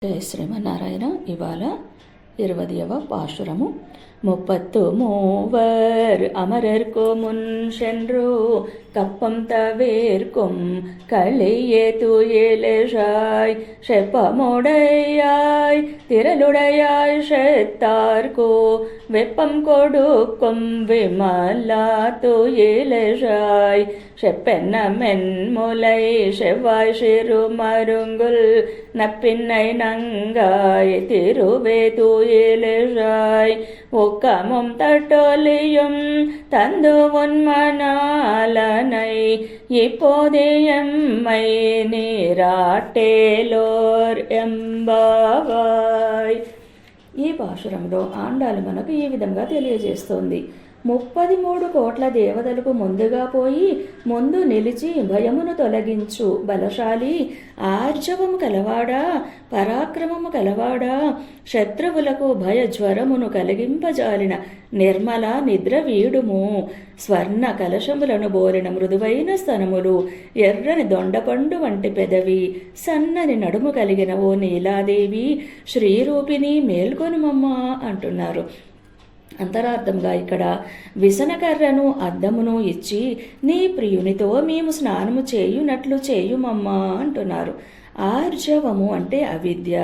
జయ శ్రీమన్నారాయణ. ఇవాళ 20వ పాశురము. முப்பத்து மூவர் அமரர்க்கு முன் சென்று கப்பம் தவிர்க்கும் களியே துயிலெழாய் செப்பமுடையாய் திரளுடையாய் செத்தார்க்கு வெப்பம் கொடுக்கும் விமலா துயிலெழாய் செப்பென்ன மென்முலை செவ்வாய் சிறு மருங்குல் நப்பின்னை நங்காய் திருவே துயிலெழாய் ஒக்கமும் தட்டொலியும் தந்து உன்மனாலனை இப்போதே எம்மை நீராட்டేలోర్ ఎంబావాయ్. ఈ పాశురంలో ఆండాలు మనకు ఈ విధంగా తెలియజేస్తోంది. 33 కోట్ల దేవతలకు ముందుగా పోయి ముందు నిలిచి భయమును తొలగించు బలశాలి, ఆర్జవము కలవాడా, పరాక్రమము కలవాడా, శత్రువులకు భయ జ్వరమును కలిగింపజాలిన నిర్మల నిద్ర వీడుము. స్వర్ణ కలశములను బోలిన మృదువైన స్తనములు, ఎర్రని దొండపండు వంటి పెదవి, సన్నని నడుము కలిగిన ఓ నీలాదేవి, శ్రీరూపిణి మేల్కొనుమమ్మా అంటున్నారు. అంతరార్థంగా ఇక్కడ విసనకర్రను అద్దమును ఇచ్చి నీ ప్రియునితో మేము స్నానము చేయునట్లు చేయుమమ్మా అంటున్నారు. ఆర్జవము అంటే అవిద్య.